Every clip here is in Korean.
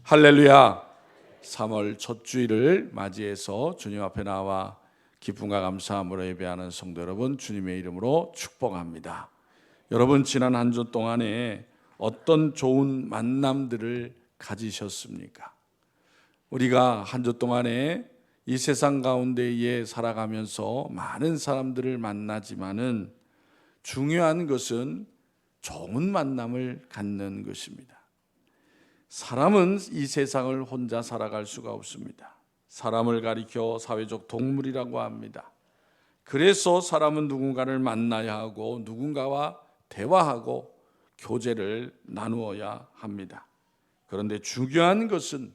할렐루야. 3월 첫 주일을 맞이해서 주님 앞에 나와 기쁨과 감사함으로 예배하는 성도 여러분, 주님의 이름으로 축복합니다. 여러분, 지난 한 주 동안에 어떤 좋은 만남들을 가지셨습니까? 우리가 한 주 동안에 이 세상 가운데에 살아가면서 많은 사람들을 만나지만은 중요한 것은 좋은 만남을 갖는 것입니다. 사람은 이 세상을 혼자 살아갈 수가 없습니다. 사람을 가리켜 사회적 동물이라고 합니다. 그래서 사람은 누군가를 만나야 하고 누군가와 대화하고 교제를 나누어야 합니다. 그런데 중요한 것은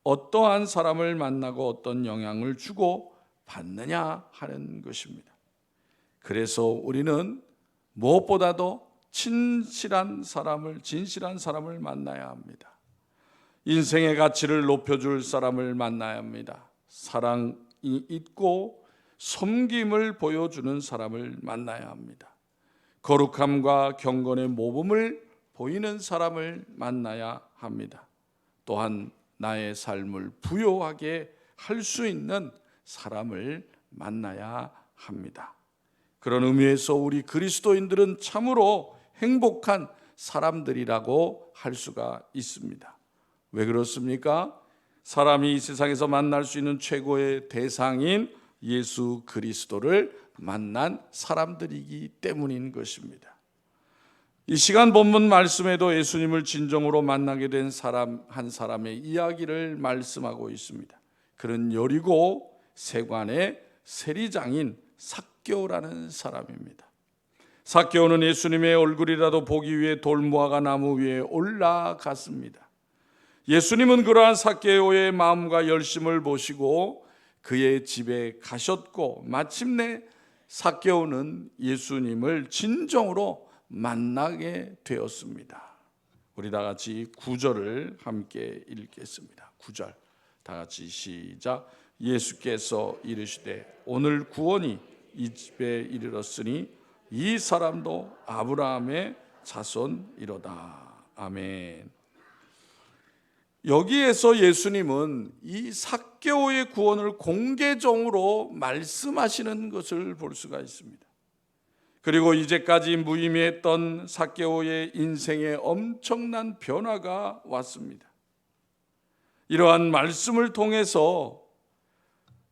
어떠한 사람을 만나고 어떤 영향을 주고 받느냐 하는 것입니다. 그래서 우리는 무엇보다도 진실한 사람을 만나야 합니다. 인생의 가치를 높여줄 사람을 만나야 합니다. 사랑이 있고 섬김을 보여주는 사람을 만나야 합니다. 거룩함과 경건의 모범을 보이는 사람을 만나야 합니다. 또한 나의 삶을 부요하게 할 수 있는 사람을 만나야 합니다. 그런 의미에서 우리 그리스도인들은 참으로 행복한 사람들이라고 할 수가 있습니다. 왜 그렇습니까? 사람이 이 세상에서 만날 수 있는 최고의 대상인 예수 그리스도를 만난 사람들이기 때문인 것입니다. 이 시간 본문 말씀에도 예수님을 진정으로 만나게 된 한 사람의 이야기를 말씀하고 있습니다. 그는 여리고 세관의 세리장인 삭개오라는 사람입니다. 삭개오는 예수님의 얼굴이라도 보기 위해 돌무화과 나무 위에 올라갔습니다. 예수님은 그러한 삭개오의 마음과 열심을 보시고 그의 집에 가셨고 마침내 삭개오는 예수님을 진정으로 만나게 되었습니다. 우리 다 같이 9절을 함께 읽겠습니다. 9절 다 같이 시작. 예수께서 이르시되 오늘 구원이 이 집에 이르렀으니 이 사람도 아브라함의 자손이로다. 아멘. 여기에서 예수님은 이 삭개오의 구원을 공개적으로 말씀하시는 것을 볼 수가 있습니다. 그리고 이제까지 무의미했던 삭개오의 인생에 엄청난 변화가 왔습니다. 이러한 말씀을 통해서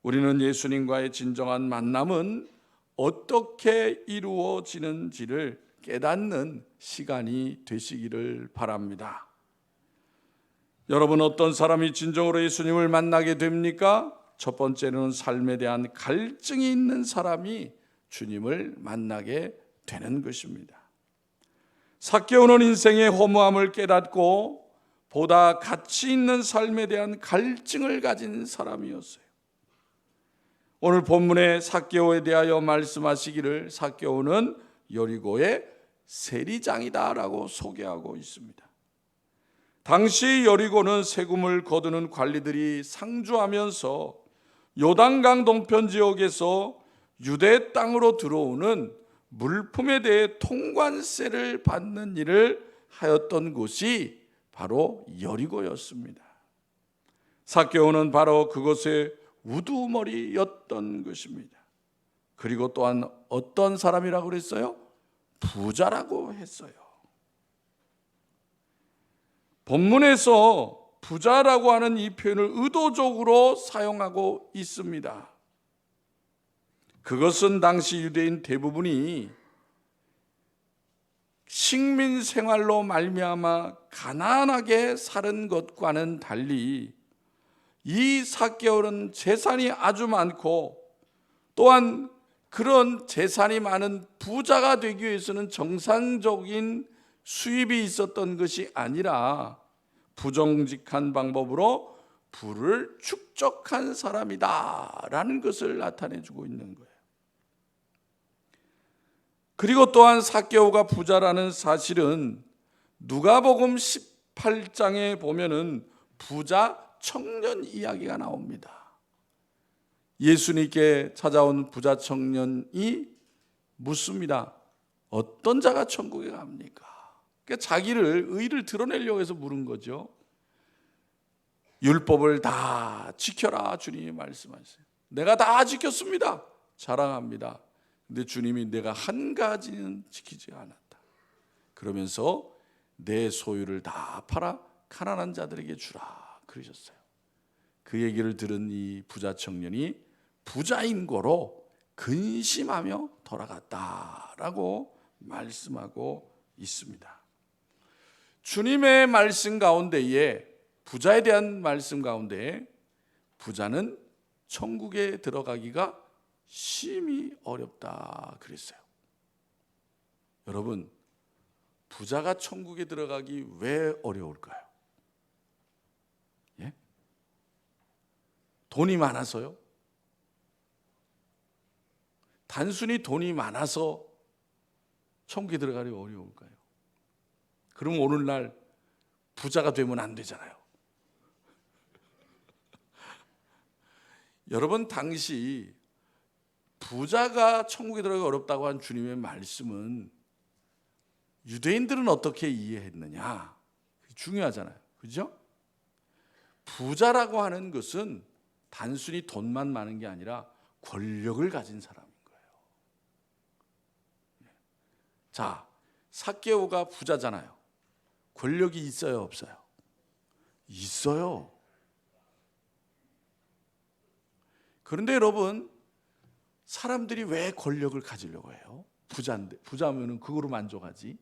우리는 예수님과의 진정한 만남은 어떻게 이루어지는지를 깨닫는 시간이 되시기를 바랍니다. 여러분, 어떤 사람이 진정으로 예수님을 만나게 됩니까? 첫 번째는 삶에 대한 갈증이 있는 사람이 주님을 만나게 되는 것입니다. 삭개오는 인생의 허무함을 깨닫고 보다 가치 있는 삶에 대한 갈증을 가진 사람이었어요. 오늘 본문에 삭개오에 대하여 말씀하시기를 삭개오는 여리고의 세리장이다라고 소개하고 있습니다. 당시 여리고는 세금을 거두는 관리들이 상주하면서 요단강 동편 지역에서 유대 땅으로 들어오는 물품에 대해 통관세를 받는 일을 하였던 곳이 바로 여리고였습니다. 삭개오는 바로 그곳의 우두머리였던 것입니다. 그리고 또한 어떤 사람이라고 그랬어요? 부자라고 했어요. 본문에서 부자라고 하는 이 표현을 의도적으로 사용하고 있습니다. 그것은 당시 유대인 대부분이 식민 생활로 말미암아 가난하게 사는 것과는 달리 이 삭개오는 재산이 아주 많고 또한 그런 재산이 많은 부자가 되기 위해서는 정상적인 수입이 있었던 것이 아니라 부정직한 방법으로 부를 축적한 사람이다라는 것을 나타내주고 있는 거예요. 그리고 또한 삭개오가 부자라는 사실은 누가복음 18장에 보면은 부자 청년 이야기가 나옵니다. 예수님께 찾아온 부자 청년이 묻습니다. 어떤 자가 천국에 갑니까? 그러니까 자기를 의를 드러내려고 해서 물은 거죠. 율법을 다 지켜라 주님이 말씀하세요. 내가 다 지켰습니다. 자랑합니다. 근데 주님이 내가 한 가지는 지키지 않았다. 그러면서 내 소유를 다 팔아 가난한 자들에게 주라 그러셨어요. 그 얘기를 들은 이 부자 청년이 부자인 거로 근심하며 돌아갔다라고 말씀하고 있습니다. 주님의 말씀 가운데에, 부자에 대한 말씀 가운데 부자는 천국에 들어가기가 심히 어렵다 그랬어요. 여러분, 부자가 천국에 들어가기 왜 어려울까요? 예? 돈이 많아서요? 단순히 돈이 많아서 천국에 들어가기 어려울까요? 그럼 오늘날 부자가 되면 안 되잖아요. 여러분, 당시 부자가 천국에 들어가기 어렵다고 한 주님의 말씀은 유대인들은 어떻게 이해했느냐? 중요하잖아요. 그죠? 부자라고 하는 것은 단순히 돈만 많은 게 아니라 권력을 가진 사람인 거예요. 자, 삭개오가 부자잖아요. 권력이 있어요, 없어요? 있어요. 그런데 여러분, 사람들이 왜 권력을 가지려고 해요? 부자인데, 부자면은 그거로 만족하지.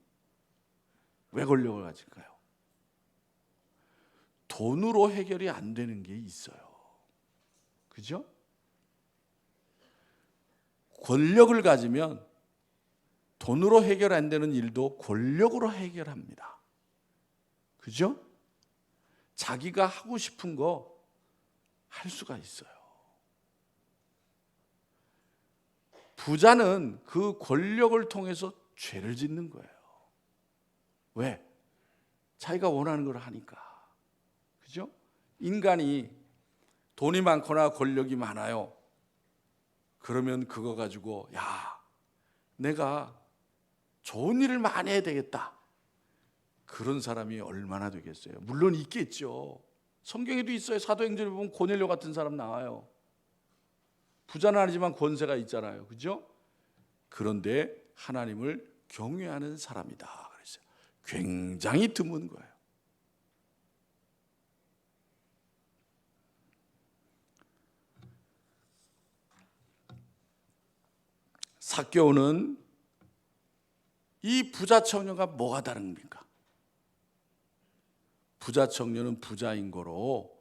왜 권력을 가질까요? 돈으로 해결이 안 되는 게 있어요. 그죠? 권력을 가지면 돈으로 해결 안 되는 일도 권력으로 해결합니다. 그죠? 자기가 하고 싶은 거 할 수가 있어요. 부자는 그 권력을 통해서 죄를 짓는 거예요. 왜? 자기가 원하는 걸 하니까. 그죠? 인간이 돈이 많거나 권력이 많아요. 그러면 그거 가지고 내가 좋은 일을 많이 해야 되겠다. 그런 사람이 얼마나 되겠어요? 물론 있겠죠. 성경에도 있어요. 사도행전에 보면 고넬료 같은 사람 나와요. 부자는 아니지만 권세가 있잖아요. 그죠? 그런데 하나님을 경외하는 사람이다 그랬어요. 굉장히 드문 거예요. 삭개오는 이 부자 청년과 뭐가 다른 겁니까? 부자 청년은 부자인 거로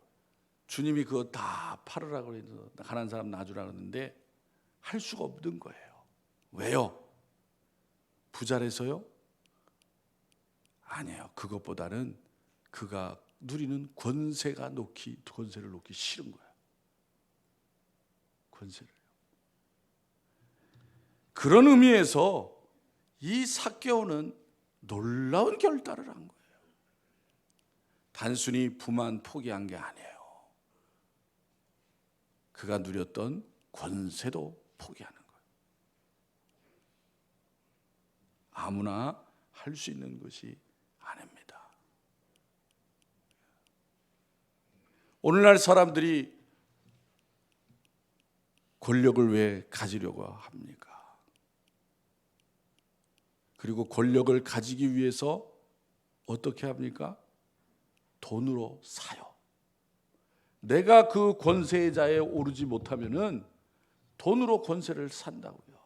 주님이 그거 다 팔으라고 해서 가난한 사람 놔주라고 하는데 할 수가 없는 거예요. 왜요? 부자라서요? 아니에요. 그것보다는 그가 누리는 권세를 놓기 싫은 거예요. 권세를. 그런 의미에서 이 삭개오는 놀라운 결단을 한 거예요. 단순히 부만 포기한 게 아니에요. 그가 누렸던 권세도 포기하는 거예요. 아무나 할 수 있는 것이 아닙니다. 오늘날 사람들이 권력을 왜 가지려고 합니까? 그리고 권력을 가지기 위해서 어떻게 합니까? 돈으로 사요. 내가 그 권세의 자에 오르지 못하면은 돈으로 권세를 산다고요.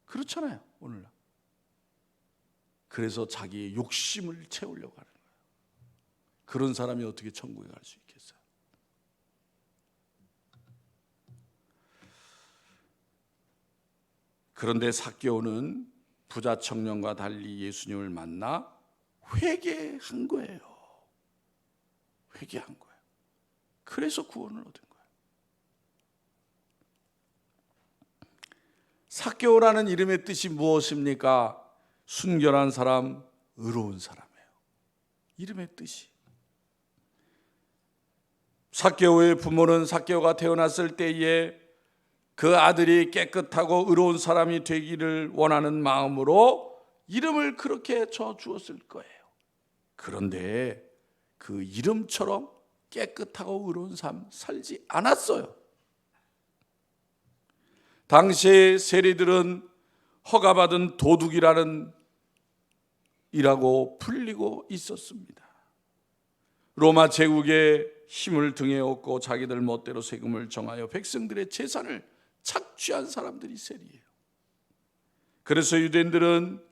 그렇잖아요, 오늘날. 그래서 자기의 욕심을 채우려고 하는 거예요. 그런 사람이 어떻게 천국에 갈 수 있겠어요? 그런데 삭개오는 부자 청년과 달리 예수님을 만나 회개한 거예요. 회개한 거예요. 그래서 구원을 얻은 거예요. 삭개오라는 이름의 뜻이 무엇입니까? 순결한 사람, 의로운 사람이에요. 이름의 뜻이. 삭개오의 부모는 삭개오가 태어났을 때에 그 아들이 깨끗하고 의로운 사람이 되기를 원하는 마음으로 이름을 그렇게 줘 주었을 거예요. 그런데 그 이름처럼 깨끗하고 의로운 삶 살지 않았어요. 당시의 세리들은 허가받은 도둑이라고 불리고 있었습니다. 로마 제국의 힘을 등에 업고 자기들 멋대로 세금을 정하여 백성들의 재산을 착취한 사람들이 세리예요. 그래서 유대인들은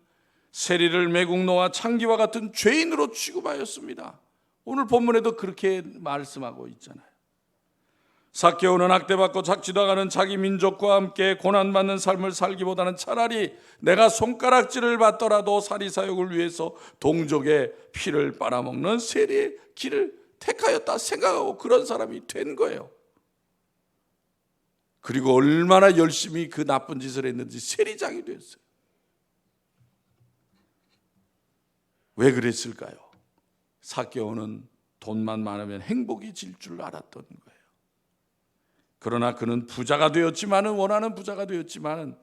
세리를 매국노와 창기와 같은 죄인으로 취급하였습니다. 오늘 본문에도 그렇게 말씀하고 있잖아요. 삭개오는 학대받고 착취당하는 자기 민족과 함께 고난받는 삶을 살기보다는 차라리 내가 손가락질을 받더라도 사리사욕을 위해서 동족의 피를 빨아먹는 세리의 길을 택하였다 생각하고 그런 사람이 된 거예요. 그리고 얼마나 열심히 그 나쁜 짓을 했는지 세리장이 됐어요. 왜 그랬을까요? 삭개오는 돈만 많으면 행복이 질 줄 알았던 거예요. 그러나 그는 부자가 되었지만은, 원하는 부자가 되었지만은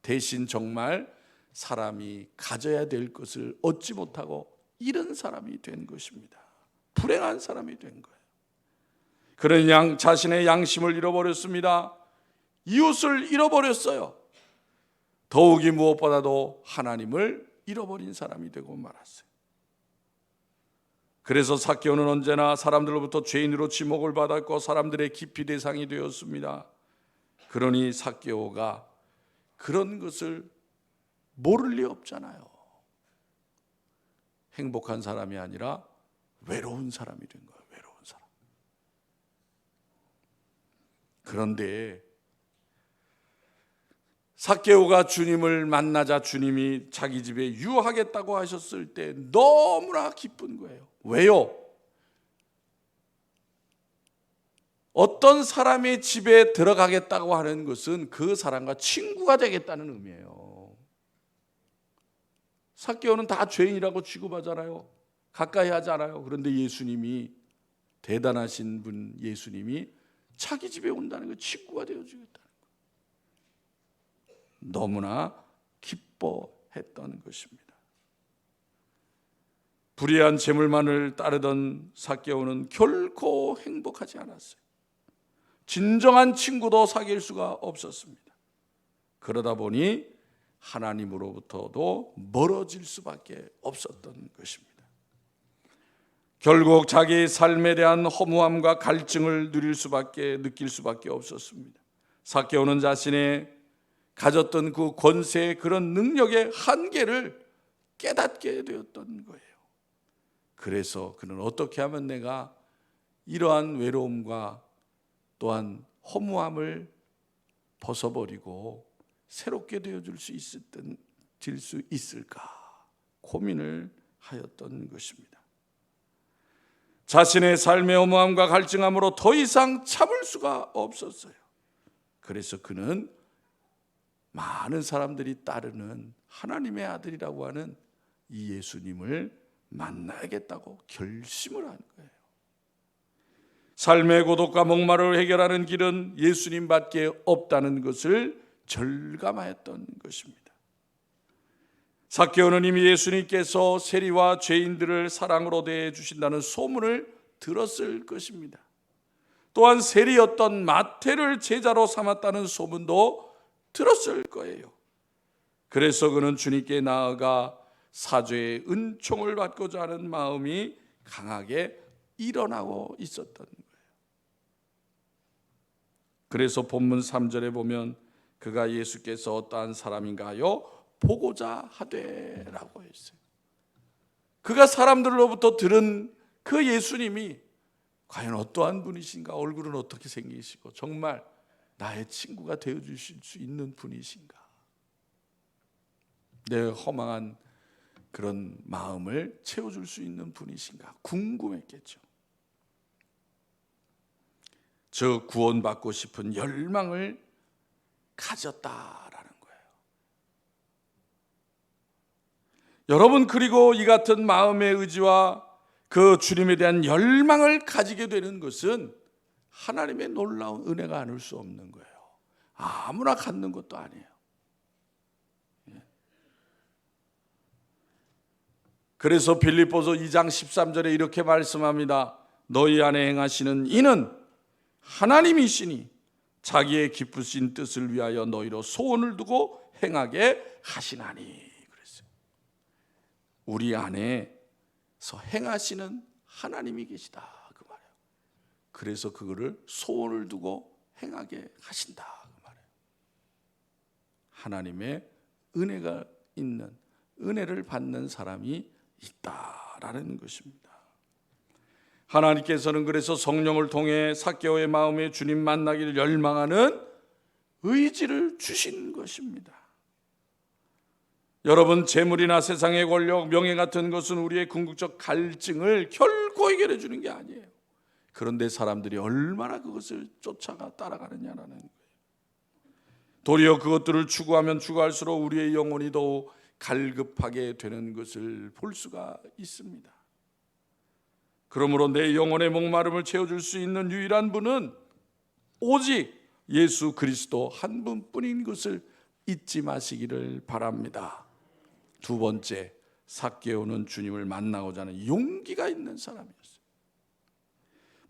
대신 정말 사람이 가져야 될 것을 얻지 못하고 잃은 사람이 된 것입니다. 불행한 사람이 된 거예요. 그는 자신의 양심을 잃어버렸습니다. 이웃을 잃어버렸어요. 더욱이 무엇보다도 하나님을 잃어버린 사람이 되고 말았어요. 그래서 삭개오는 언제나 사람들로부터 죄인으로 지목을 받았고 사람들의 기피 대상이 되었습니다. 그러니 삭개오가 그런 것을 모를 리 없잖아요. 행복한 사람이 아니라 외로운 사람이 된 거예요. 외로운 사람. 그런데 삭개오가 주님을 만나자 주님이 자기 집에 유하겠다고 하셨을 때 너무나 기쁜 거예요. 왜요? 어떤 사람의 집에 들어가겠다고 하는 것은 그 사람과 친구가 되겠다는 의미예요. 삭개오는 다 죄인이라고 취급하잖아요. 가까이 하지 않아요. 그런데 예수님이, 대단하신 분 예수님이 자기 집에 온다는 거, 친구가 되어주겠다는 거, 너무나 기뻐했던 것입니다. 불의한 재물만을 따르던 삭개오는 결코 행복하지 않았어요. 진정한 친구도 사귈 수가 없었습니다. 그러다 보니 하나님으로부터도 멀어질 수밖에 없었던 것입니다. 결국 자기 삶에 대한 허무함과 갈증을 느낄 수밖에 없었습니다. 삭개오는 자신의 가졌던 그 권세, 그런 능력의 한계를 깨닫게 되었던 거예요. 그래서 그는 어떻게 하면 내가 이러한 외로움과 또한 허무함을 벗어버리고 새롭게 되어줄 수 있을까 고민을 하였던 것입니다. 자신의 삶의 허무함과 갈증함으로 더 이상 참을 수가 없었어요. 그래서 그는 많은 사람들이 따르는 하나님의 아들이라고 하는 이 예수님을 만나야겠다고 결심을 한 거예요. 삶의 고독과 목마름을 해결하는 길은 예수님밖에 없다는 것을 절감하였던 것입니다. 삭개오는 이미 예수님께서 세리와 죄인들을 사랑으로 대해 주신다는 소문을 들었을 것입니다. 또한 세리였던 마태를 제자로 삼았다는 소문도 들었을 거예요. 그래서 그는 주님께 나아가 사죄의 은총을 받고자 하는 마음이 강하게 일어나고 있었던 거예요. 그래서 본문 3절에 보면 그가 예수께서 어떠한 사람인가요? 보고자 하되라고 했어요. 그가 사람들로부터 들은 그 예수님이 과연 어떠한 분이신가, 얼굴은 어떻게 생기시고 정말 나의 친구가 되어주실 수 있는 분이신가, 내 허망한 그런 마음을 채워줄 수 있는 분이신가 궁금했겠죠. 저 구원받고 싶은 열망을 가졌다라는 거예요. 여러분, 그리고 이 같은 마음의 의지와 그 주님에 대한 열망을 가지게 되는 것은 하나님의 놀라운 은혜가 아닐 수 없는 거예요. 아무나 갖는 것도 아니에요. 그래서 빌립보서 2장 13절에 이렇게 말씀합니다. 너희 안에 행하시는 이는 하나님이시니 자기의 기쁘신 뜻을 위하여 너희로 소원을 두고 행하게 하시나니. 그랬어요. 우리 안에서 행하시는 하나님이 계시다 그 말이에요. 그래서 그거를 소원을 두고 행하게 하신다 그 말이에요. 하나님의 은혜가 있는, 은혜를 받는 사람이 있다라는 것입니다. 하나님께서는 그래서 성령을 통해 삭개오의 마음에 주님 만나기를 열망하는 의지를 주신 것입니다. 여러분, 재물이나 세상의 권력, 명예 같은 것은 우리의 궁극적 갈증을 결코 해결해 주는 게 아니에요. 그런데 사람들이 얼마나 그것을 쫓아가 따라가느냐라는 거예요. 도리어 그것들을 추구하면 추구할수록 우리의 영혼이 더욱 갈급하게 되는 것을 볼 수가 있습니다. 그러므로 내 영혼의 목마름을 채워줄 수 있는 유일한 분은 오직 예수 그리스도 한 분뿐인 것을 잊지 마시기를 바랍니다. 두 번째, 삭개오는 주님을 만나고자 하는 용기가 있는 사람이었어요.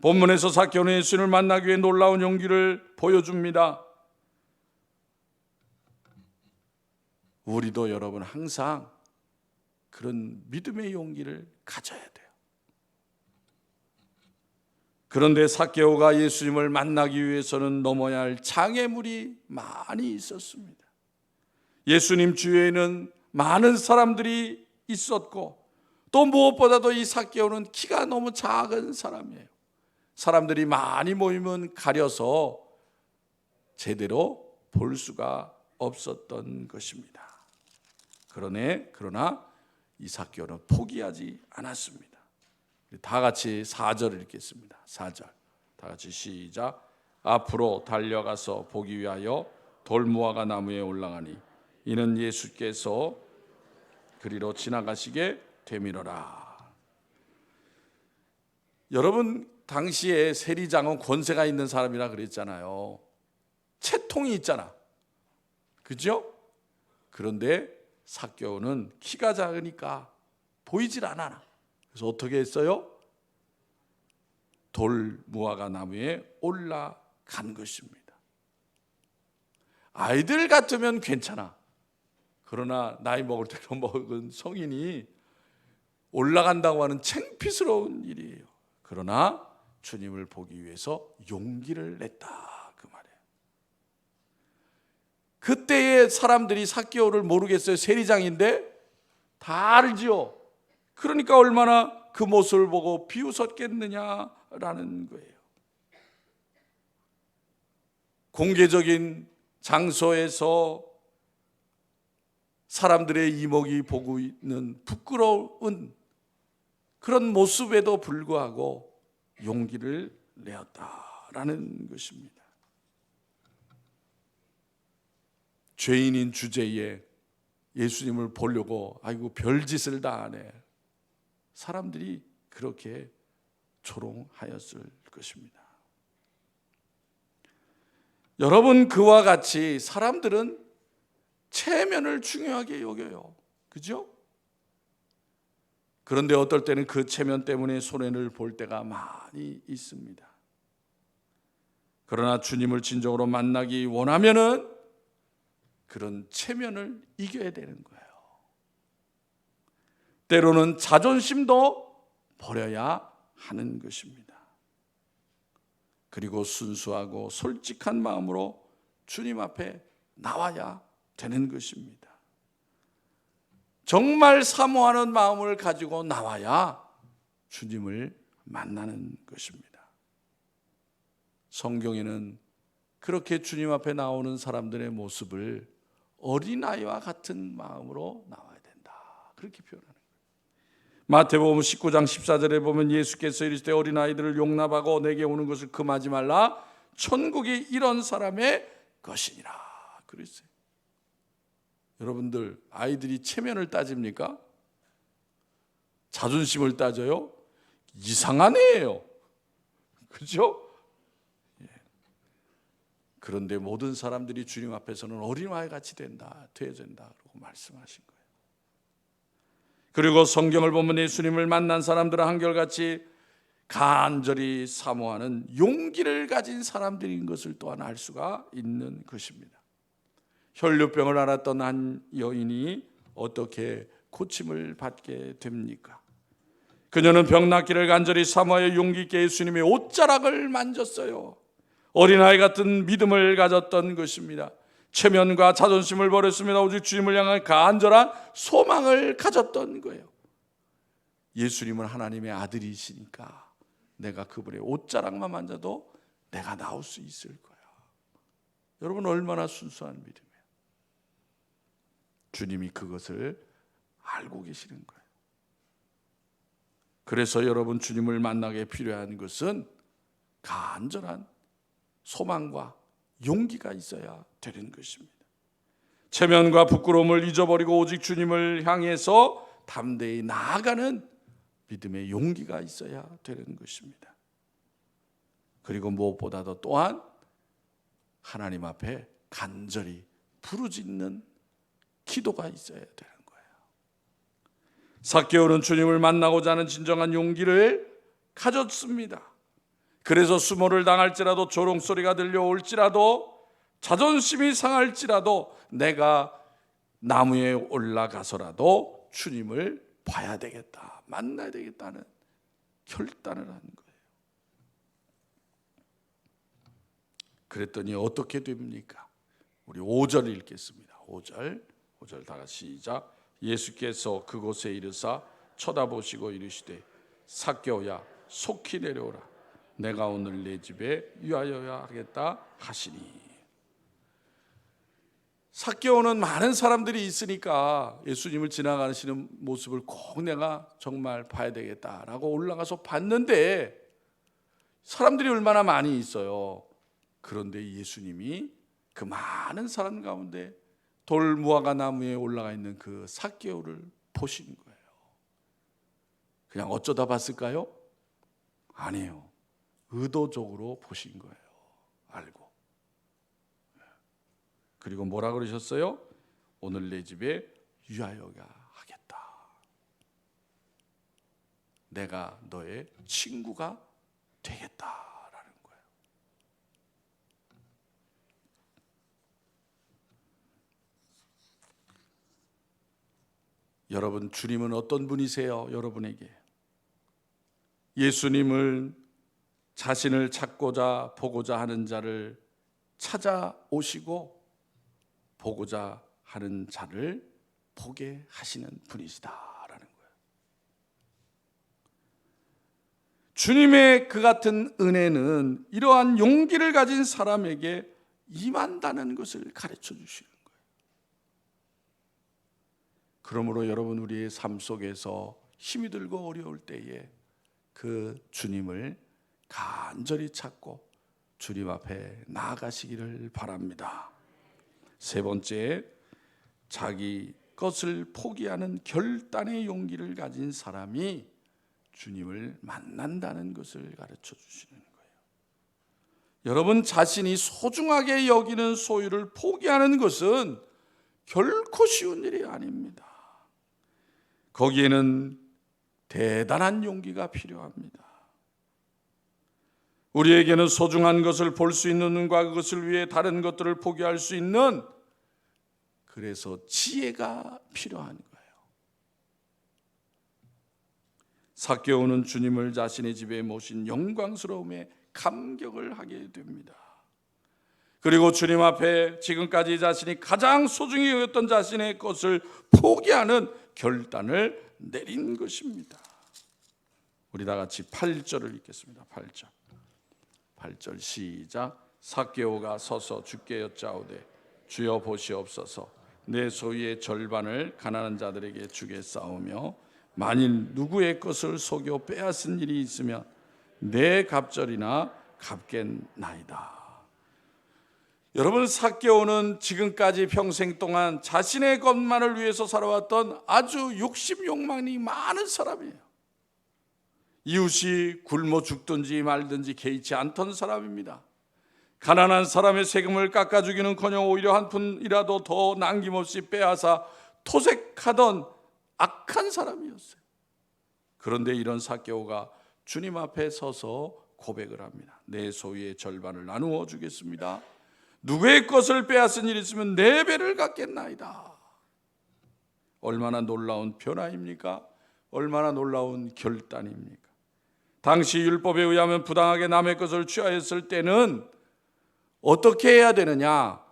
본문에서 삭개오는 예수님을 만나기 위해 놀라운 용기를 보여줍니다. 우리도 여러분 항상 그런 믿음의 용기를 가져야 돼요. 그런데 삭개오가 예수님을 만나기 위해서는 넘어야 할 장애물이 많이 있었습니다. 예수님 주위에는 많은 사람들이 있었고, 또 무엇보다도 이 삭개오는 키가 너무 작은 사람이에요. 사람들이 많이 모이면 가려서 제대로 볼 수가 없었던 것입니다. 그러나 이 삭개오는 포기하지 않았습니다. 다 같이 4절을 읽겠습니다. 4절 다 같이 시작. 앞으로 달려가서 보기 위하여 돌무화과 나무에 올라가니 이는 예수께서 그리로 지나가시게 되밀어라. 여러분, 당시에 세리장은 권세가 있는 사람이라 그랬잖아요. 채통이 있잖아, 그죠? 그런데 삭개오는 키가 작으니까 보이질 않아. 그래서 어떻게 했어요? 돌무화과 나무에 올라간 것입니다. 아이들 같으면 괜찮아. 그러나 나이 먹을 대로 먹은 성인이 올라간다고 하는 창피스러운 일이에요. 그러나 주님을 보기 위해서 용기를 냈다 그 말이에요. 그때의 사람들이 삭개오를 모르겠어요. 세리장인데 다 알지요. 그러니까 얼마나 그 모습을 보고 비웃었겠느냐라는 거예요. 공개적인 장소에서 사람들의 이목이 보고 있는 부끄러운 그런 모습에도 불구하고 용기를 내었다라는 것입니다. 죄인인 주제에 예수님을 보려고 아이고 별짓을 다 하네. 사람들이 그렇게 조롱하였을 것입니다. 여러분, 그와 같이 사람들은 체면을 중요하게 여겨요. 그죠? 그런데 어떨 때는 그 체면 때문에 손해를 볼 때가 많이 있습니다. 그러나 주님을 진정으로 만나기 원하면은 그런 체면을 이겨야 되는 거예요. 때로는 자존심도 버려야 하는 것입니다. 그리고 순수하고 솔직한 마음으로 주님 앞에 나와야 되는 것입니다. 정말 사모하는 마음을 가지고 나와야 주님을 만나는 것입니다. 성경에는 그렇게 주님 앞에 나오는 사람들의 모습을 어린아이와 같은 마음으로 나와야 된다, 그렇게 표현하는 거예요. 마태복음 19장 14절에 보면 예수께서 이르시되 어린아이들을 용납하고 내게 오는 것을 금하지 말라. 천국이 이런 사람의 것이니라 그랬어요. 여러분들, 아이들이 체면을 따집니까? 자존심을 따져요? 이상한 애예요. 그렇죠? 그런데 모든 사람들이 주님 앞에서는 어린아이 같이 돼야 된다고 말씀하신 거예요. 그리고 성경을 보면 예수님을 만난 사람들은 한결같이 간절히 사모하는 용기를 가진 사람들인 것을 또한 알 수가 있는 것입니다. 혈류병을 앓았던 한 여인이 어떻게 고침을 받게 됩니까? 그녀는 병 낫기를 간절히 사모하여 용기 있게 예수님의 옷자락을 만졌어요. 어린아이 같은 믿음을 가졌던 것입니다. 체면과 자존심을 버렸습니다. 오직 주님을 향한 간절한 소망을 가졌던 거예요. 예수님은 하나님의 아들이시니까 내가 그분의 옷자락만 만져도 내가 나올 수 있을 거야. 여러분, 얼마나 순수한 믿음이에요. 주님이 그것을 알고 계시는 거예요. 그래서 여러분, 주님을 만나게 필요한 것은 간절한 소망과 용기가 있어야 되는 것입니다. 체면과 부끄러움을 잊어버리고 오직 주님을 향해서 담대히 나아가는 믿음의 용기가 있어야 되는 것입니다. 그리고 무엇보다도 또한 하나님 앞에 간절히 부르짖는 기도가 있어야 되는 거예요. 삭개오는 주님을 만나고자 하는 진정한 용기를 가졌습니다. 그래서 수모를 당할지라도, 조롱소리가 들려올지라도, 자존심이 상할지라도 내가 나무에 올라가서라도 주님을 봐야 되겠다, 만나야 되겠다는 결단을 하는 거예요. 그랬더니 어떻게 됩니까? 우리 5절 읽겠습니다. 5절 다 같이 시작. 예수께서 그곳에 이르사 쳐다보시고 이르시되 삭개오야 속히 내려오라. 내가 오늘 내 집에 유하여야 하겠다 하시니. 삭개오는 많은 사람들이 있으니까 예수님을 지나가시는 모습을 꼭 내가 정말 봐야 되겠다라고 올라가서 봤는데 사람들이 얼마나 많이 있어요. 그런데 예수님이 그 많은 사람 가운데 돌무화과 나무에 올라가 있는 그 삭개오를 보신 거예요. 그냥 어쩌다 봤을까요? 아니에요. 의도적으로 보신 거예요. 알고. 그리고 뭐라 그러셨어요? 오늘 내 집에 유하여가 하겠다. 내가 너의 친구가 되겠다라는 거예요. 여러분, 주님은 어떤 분이세요? 여러분에게 예수님을 자신을 찾고자 보고자 하는 자를 찾아오시고 보고자 하는 자를 보게 하시는 분이시다라는 거예요. 주님의 그 같은 은혜는 이러한 용기를 가진 사람에게 임한다는 것을 가르쳐 주시는 거예요. 그러므로 여러분, 우리의 삶 속에서 힘이 들고 어려울 때에 그 주님을 간절히 찾고 주님 앞에 나아가시기를 바랍니다. 세 번째, 자기 것을 포기하는 결단의 용기를 가진 사람이 주님을 만난다는 것을 가르쳐 주시는 거예요. 여러분, 자신이 소중하게 여기는 소유를 포기하는 것은 결코 쉬운 일이 아닙니다. 거기에는 대단한 용기가 필요합니다. 우리에게는 소중한 것을 볼 수 있는 눈과 그것을 위해 다른 것들을 포기할 수 있는, 그래서 지혜가 필요한 거예요. 삭개오는 주님을 자신의 집에 모신 영광스러움에 감격을 하게 됩니다. 그리고 주님 앞에 지금까지 자신이 가장 소중히 여겼던 자신의 것을 포기하는 결단을 내린 것입니다. 우리 다 같이 8절을 읽겠습니다. 8절 시작. 삭개오가 서서 주께 여짜오되 주여 보시옵소서, 내 소유의 절반을 가난한 자들에게 주겠사오며 만일 누구의 것을 속여 빼앗은 일이 있으면 내 갑절이나 갚겠나이다. 여러분, 삭개오는 지금까지 평생 동안 자신의 것만을 위해서 살아왔던 아주 욕심 욕망이 많은 사람이에요. 이웃이 굶어 죽든지 말든지 개의치 않던 사람입니다. 가난한 사람의 세금을 깎아주기는커녕 오히려 한 푼이라도 더 남김없이 빼앗아 토색하던 악한 사람이었어요. 그런데 이런 삭개오가 주님 앞에 서서 고백을 합니다. 내 소유의 절반을 나누어 주겠습니다. 누구의 것을 빼앗은 일이 있으면 네 배를 갚겠나이다. 얼마나 놀라운 변화입니까? 얼마나 놀라운 결단입니까? 당시 율법에 의하면 부당하게 남의 것을 취하였을 때는 어떻게 해야 되느냐?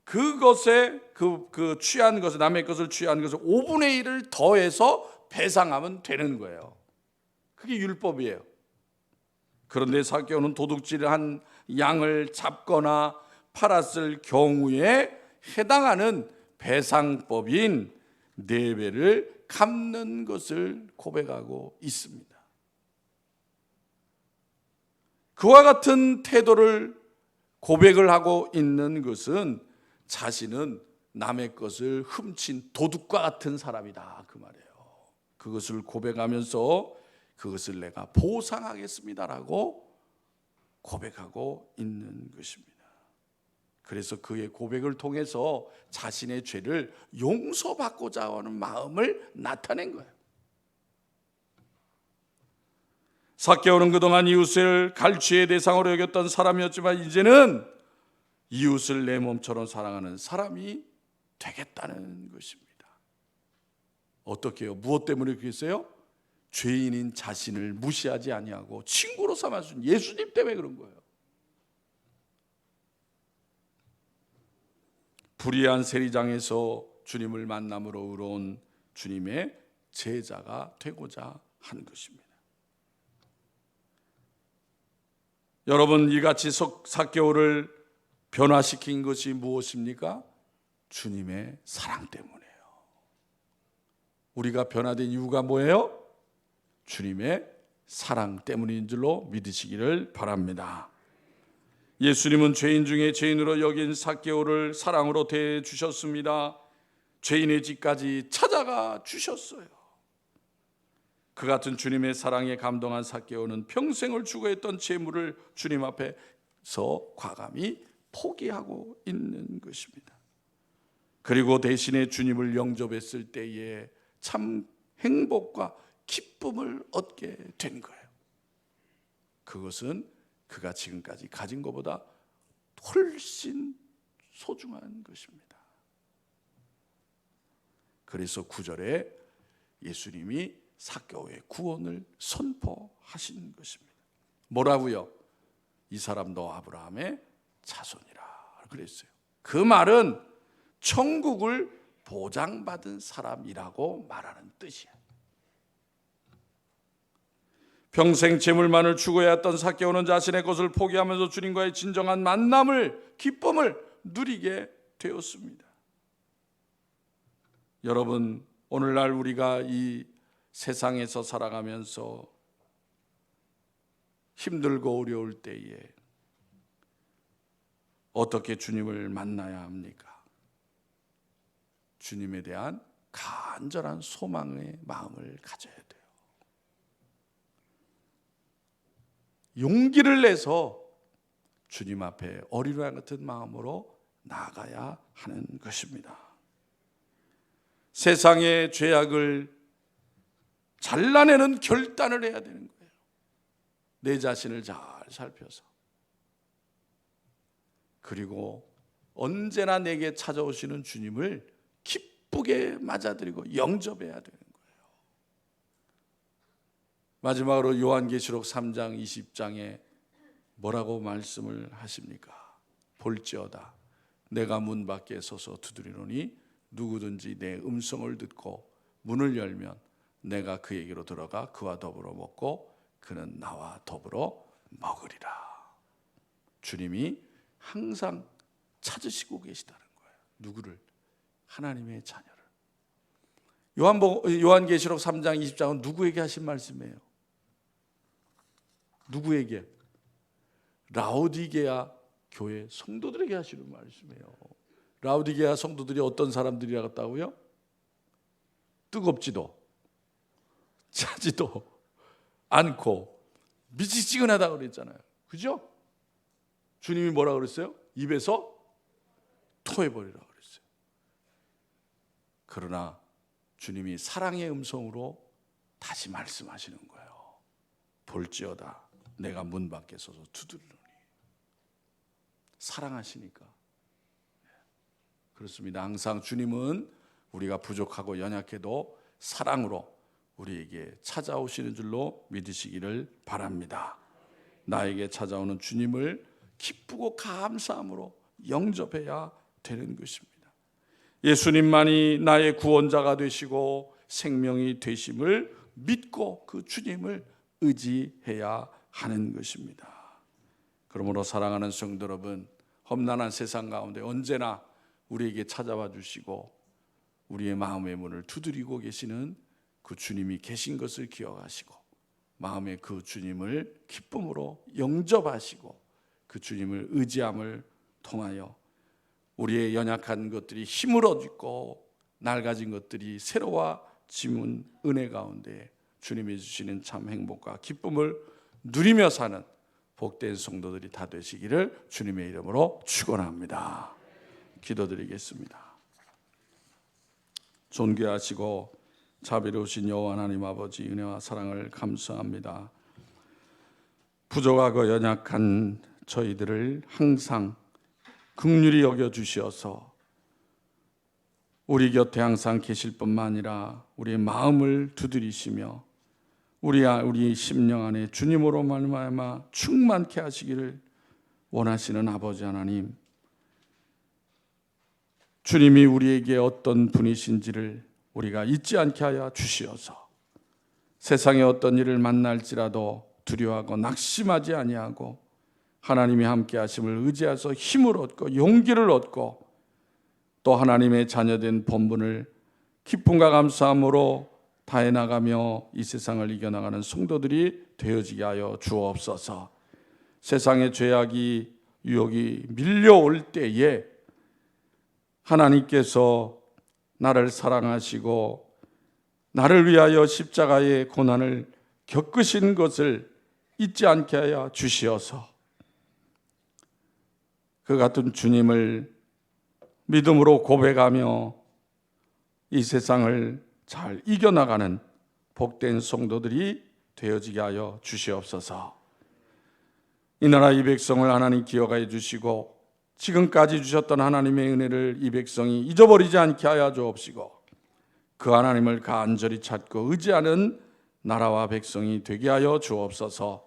그것에 그 취한 것을, 남의 것을 취한 것을 5분의 1을 더해서 배상하면 되는 거예요. 그게 율법이에요. 그런데 삭개오는 도둑질한 양을 잡거나 팔았을 경우에 해당하는 배상법인 4배를 갚는 것을 고백하고 있습니다. 그와 같은 태도를 고백을 하고 있는 것은 자신은 남의 것을 훔친 도둑과 같은 사람이다, 그 말이에요. 그것을 고백하면서 그것을 내가 보상하겠습니다라고 고백하고 있는 것입니다. 그래서 그의 고백을 통해서 자신의 죄를 용서받고자 하는 마음을 나타낸 거예요. 삭개오는 그동안 이웃을 갈취의 대상으로 여겼던 사람이었지만 이제는 이웃을 내 몸처럼 사랑하는 사람이 되겠다는 것입니다. 어떻게 해요? 무엇 때문에 그랬어요? 죄인인 자신을 무시하지 아니하고 친구로 삼아준 예수님 때문에 그런 거예요. 불의한 세리장에서 주님을 만남으로 의로운 주님의 제자가 되고자 한 것입니다. 여러분, 이같이 삭개오를 변화시킨 것이 무엇입니까? 주님의 사랑 때문이에요. 우리가 변화된 이유가 뭐예요? 주님의 사랑 때문인 줄로 믿으시기를 바랍니다. 예수님은 죄인 중에 죄인으로 여긴 삭개오를 사랑으로 대해 주셨습니다. 죄인의 집까지 찾아가 주셨어요. 그 같은 주님의 사랑에 감동한 삭개오는 평생을 추구했던 재물을 주님 앞에서 과감히 포기하고 있는 것입니다. 그리고 대신에 주님을 영접했을 때에 참 행복과 기쁨을 얻게 된 거예요. 그것은 그가 지금까지 가진 것보다 훨씬 소중한 것입니다. 그래서 9절에 예수님이 삭개오의 구원을 선포하신 것입니다. 뭐라고요? 이 사람도 아브라함의 자손이라 그랬어요. 그 말은 천국을 보장받은 사람이라고 말하는 뜻이야. 평생 재물만을 추구해왔던 삭개오는 자신의 것을 포기하면서 주님과의 진정한 만남을, 기쁨을 누리게 되었습니다. 여러분, 오늘날 우리가 이 세상에서 살아가면서 힘들고 어려울 때에 어떻게 주님을 만나야 합니까? 주님에 대한 간절한 소망의 마음을 가져야 돼요. 용기를 내서 주님 앞에 어린아이 같은 마음으로 나아가야 하는 것입니다. 세상의 죄악을 잘라내는 결단을 해야 되는 거예요. 내 자신을 잘 살펴서. 그리고 언제나 내게 찾아오시는 주님을 기쁘게 맞아들이고 영접해야 되는 거예요. 마지막으로 요한계시록 3장 20장에 뭐라고 말씀을 하십니까? 볼지어다 내가 문 밖에 서서 두드리노니 누구든지 내 음성을 듣고 문을 열면 내가 그에게로 들어가 그와 더불어 먹고 그는 나와 더불어 먹으리라. 주님이 항상 찾으시고 계시다는 거예요. 누구를? 하나님의 자녀를. 요한계시록 3장 20장은 누구에게 하신 말씀이에요? 누구에게? 라오디게아 교회 성도들에게 하시는 말씀이에요. 라오디게아 성도들이 어떤 사람들이라고요? 뜨겁지도 차지도 않고 미지근하다고 그랬잖아요. 그죠? 주님이 뭐라고 그랬어요? 입에서 토해버리라고 그랬어요. 그러나 주님이 사랑의 음성으로 다시 말씀하시는 거예요. 볼지어다 내가 문 밖에 서서 두드리노니. 사랑하시니까. 그렇습니다. 항상 주님은 우리가 부족하고 연약해도 사랑으로 우리에게 찾아오시는 줄로 믿으시기를 바랍니다. 나에게 찾아오는 주님을 기쁘고 감사함으로 영접해야 되는 것입니다. 예수님만이 나의 구원자가 되시고 생명이 되심을 믿고 그 주님을 의지해야 하는 것입니다. 그러므로 사랑하는 성도 여러분, 험난한 세상 가운데 언제나 우리에게 찾아와 주시고 우리의 마음의 문을 두드리고 계시는 그 주님이 계신 것을 기억하시고 마음에 그 주님을 기쁨으로 영접하시고 그 주님을 의지함을 통하여 우리의 연약한 것들이 힘을 얻고 낡아진 것들이 새로워지는 은혜 가운데 주님이 주시는 참 행복과 기쁨을 누리며 사는 복된 성도들이 다 되시기를 주님의 이름으로 축원합니다. 기도드리겠습니다. 존귀하시고 자비로우신 여호와 하나님 아버지, 은혜와 사랑을 감사합니다. 부족하고 연약한 저희들을 항상 긍휼히 여겨 주시어서 우리 곁에 항상 계실 뿐만 아니라 우리의 마음을 두드리시며 우리 심령 안에 주님으로 말미암아 충만케 하시기를 원하시는 아버지 하나님, 주님이 우리에게 어떤 분이신지를 우리가 잊지 않게 하여 주시어서 세상에 어떤 일을 만날지라도 두려워하고 낙심하지 아니하고 하나님이 함께 하심을 의지해서 힘을 얻고 용기를 얻고 또 하나님의 자녀된 본분을 기쁨과 감사함으로 다해 나가며 이 세상을 이겨나가는 성도들이 되어지게 하여 주옵소서. 세상의 죄악이 유혹이 밀려올 때에 하나님께서 나를 사랑하시고 나를 위하여 십자가의 고난을 겪으신 것을 잊지 않게 하여 주시어서 그 같은 주님을 믿음으로 고백하며 이 세상을 잘 이겨나가는 복된 성도들이 되어지게 하여 주시옵소서. 이 나라 이 백성을 하나님 기억하여 주시고 지금까지 주셨던 하나님의 은혜를 이 백성이 잊어버리지 않게 하여 주옵시고 그 하나님을 간절히 찾고 의지하는 나라와 백성이 되게 하여 주옵소서.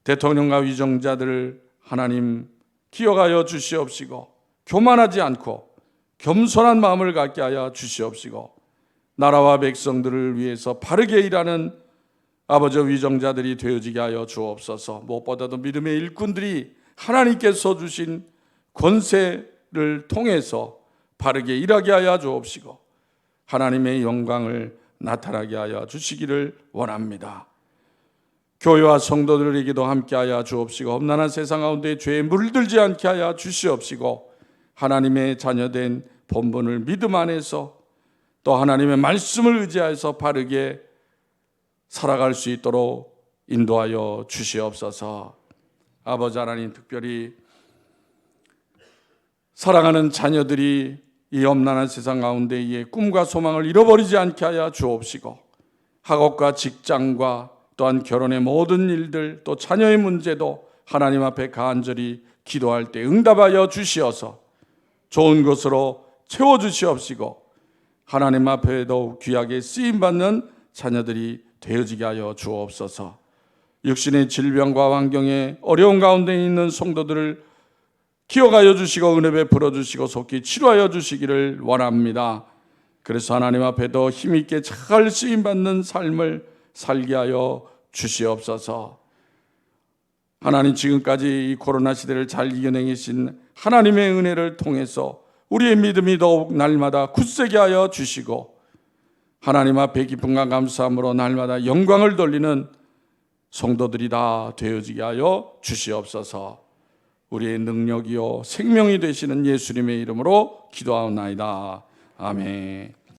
대통령과 위정자들을 하나님 기억하여 주시옵시고 교만하지 않고 겸손한 마음을 갖게 하여 주시옵시고 나라와 백성들을 위해서 바르게 일하는 아버지 위정자들이 되어지게 하여 주옵소서. 무엇보다도 믿음의 일꾼들이 하나님께서 주신 권세를 통해서 바르게 일하게 하여 주옵시고 하나님의 영광을 나타나게 하여 주시기를 원합니다. 교회와 성도들에게도 함께하여 주옵시고 험난한 세상 가운데 죄에 물들지 않게 하여 주시옵시고 하나님의 자녀된 본분을 믿음 안에서 또 하나님의 말씀을 의지하여서 바르게 살아갈 수 있도록 인도하여 주시옵소서. 아버지 하나님, 특별히 사랑하는 자녀들이 이 험난한 세상 가운데에 꿈과 소망을 잃어버리지 않게 하여 주옵시고 학업과 직장과 또한 결혼의 모든 일들 또 자녀의 문제도 하나님 앞에 간절히 기도할 때 응답하여 주시어서 좋은 것으로 채워주시옵시고 하나님 앞에 더욱 귀하게 쓰임받는 자녀들이 되어지게 하여 주옵소서. 육신의 질병과 환경에 어려운 가운데 있는 성도들을 기억하여 주시고 은혜 베풀어 주시고 속히 치료하여 주시기를 원합니다. 그래서 하나님 앞에 더 힘있게 잘 쓰임받는 삶을 살게 하여 주시옵소서. 하나님, 지금까지 이 코로나 시대를 잘 이겨내신 하나님의 은혜를 통해서 우리의 믿음이 더욱 날마다 굳세게 하여 주시고 하나님 앞에 기쁨과 감사함으로 날마다 영광을 돌리는 성도들이 다 되어지게 하여 주시옵소서. 우리의 능력이요 생명이 되시는 예수님의 이름으로 기도하옵나이다. 아멘.